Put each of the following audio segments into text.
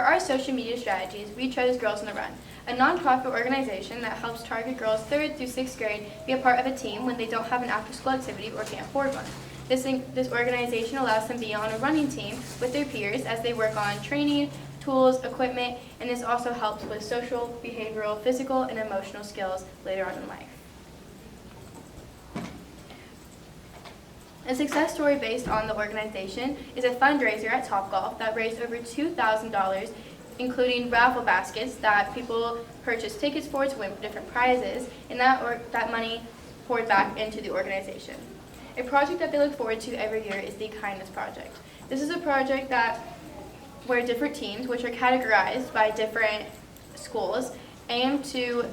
For our social media strategies, we chose Girls on the Run, a nonprofit organization that helps target girls 3rd through 6th grade be a part of a team when they don't have an after-school activity or can't afford one. This organization allows them to be on a running team with their peers as they work on training, tools, equipment, and this also helps with social, behavioral, physical, and emotional skills later on in life. A success story based on the organization is a fundraiser at Topgolf that raised over $2,000, including raffle baskets that people purchased tickets for to win different prizes, and that money poured back into the organization. A project that they look forward to every year is the Kindness Project. This is a project where different teams, which are categorized by different schools, aim to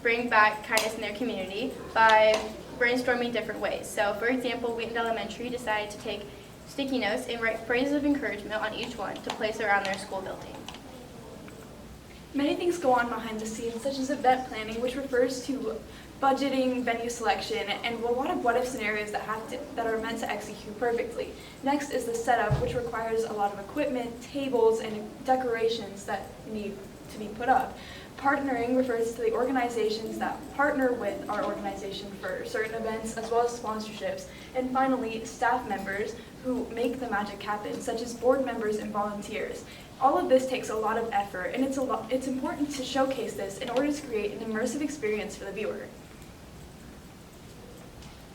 bring back kindness in their community by brainstorming different ways. So, for example, Wheaton Elementary decided to take sticky notes and write phrases of encouragement on each one to place around their school building. Many things go on behind the scenes, such as event planning, which refers to budgeting, venue selection, and a lot of what-if scenarios that are meant to execute perfectly. Next is the setup, which requires a lot of equipment, tables, and decorations that need to be put up. Partnering refers to the organizations that partner with our organization for certain events, as well as sponsorships. And finally, staff members who make the magic happen, such as board members and volunteers. All of this takes a lot of effort, and it's important to showcase this in order to create an immersive experience for the viewer.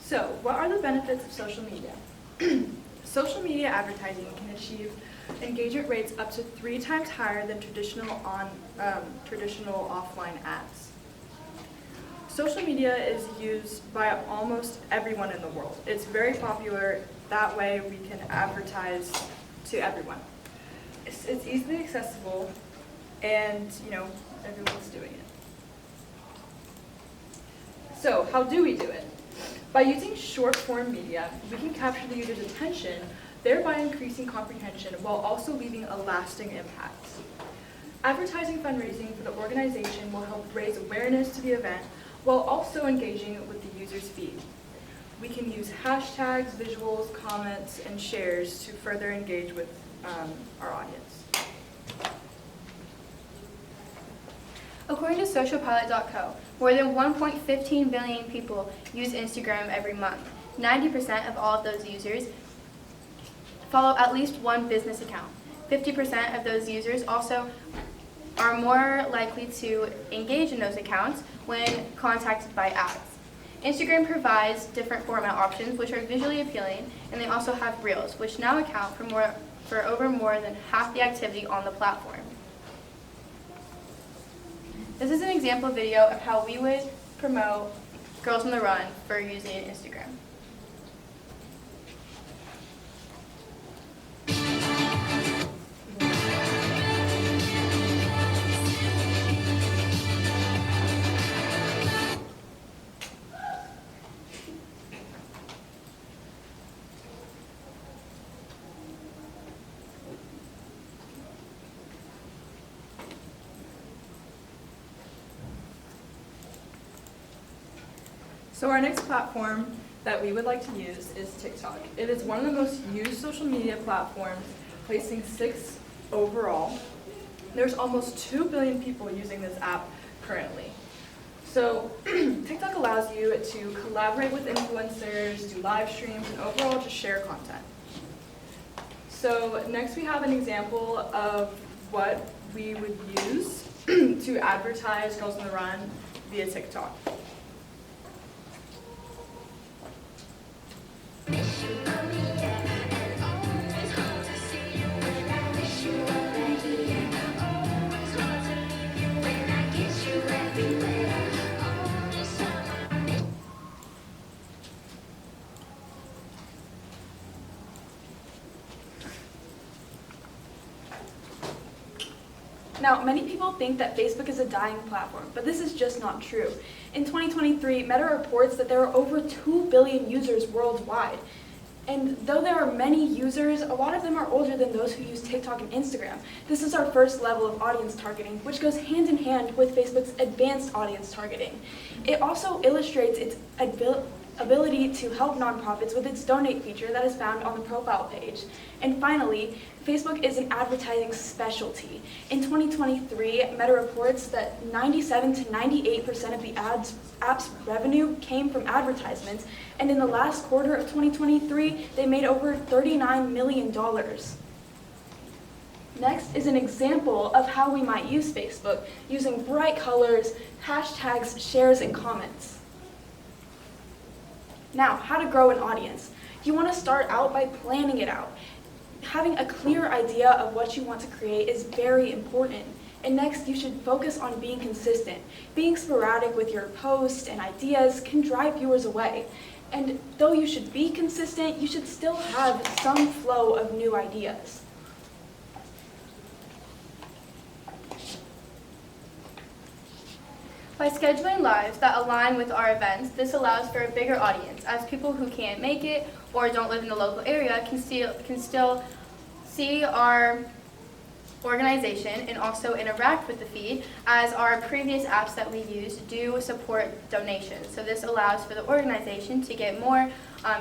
So, what are the benefits of social media? Social media advertising can achieve engagement rates up to 3 times higher than traditional offline ads. Social media is used by almost everyone in the world. It's very popular. That way we can advertise to everyone. It's easily accessible, and everyone's doing it. So how do we do it? By using short form media, we can capture the user's attention, thereby increasing comprehension while also leaving a lasting impact. Advertising fundraising for the organization will help raise awareness to the event while also engaging with the user's feed. We can use hashtags, visuals, comments, and shares to further engage with our audience. According to socialpilot.co, more than 1.15 billion people use Instagram every month. 90% of all of those users follow at least one business account. 50% of those users also are more likely to engage in those accounts when contacted by ads. Instagram provides different format options which are visually appealing, and they also have Reels, which now account for over more than half the activity on the platform. This is an example video of how we would promote Girls on the Run for using Instagram. So our next platform that we would like to use is TikTok. It is one of the most used social media platforms, placing 6th overall. There's almost 2 billion people using this app currently. So TikTok allows you to collaborate with influencers, do live streams, and overall just share content. So next we have an example of what we would use to advertise Girls on the Run via TikTok. Now, many people think that Facebook is a dying platform, but this is just not true. In 2023, Meta reports that there are over 2 billion users worldwide. And though there are many users, a lot of them are older than those who use TikTok and Instagram. This is our first level of audience targeting, which goes hand in hand with Facebook's advanced audience targeting. It also illustrates its ability to help nonprofits with its donate feature that is found on the profile page. And finally, Facebook is an advertising specialty. In 2023, Meta reports that 97 to 98% of the app's revenue came from advertisements, and in the last quarter of 2023, they made over $39 million. Next is an example of how we might use Facebook, using bright colors, hashtags, shares, and comments. Now, how to grow an audience. You want to start out by planning it out. Having a clear idea of what you want to create is very important. And next, you should focus on being consistent. Being sporadic with your posts and ideas can drive viewers away. And though you should be consistent, you should still have some flow of new ideas. By scheduling lives that align with our events, this allows for a bigger audience, as people who can't make it or don't live in the local area can still see our organization and also interact with the feed, as our previous apps that we use do support donations. So this allows for the organization to get more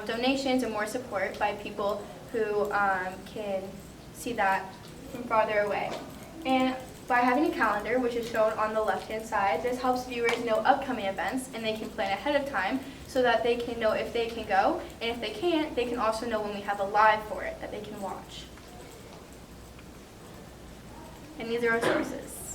donations and more support by people who can see that from farther away. And by having a calendar, which is shown on the left-hand side, this helps viewers know upcoming events, and they can plan ahead of time so that they can know if they can go, and if they can't, they can also know when we have a live for it that they can watch. And these are our sources.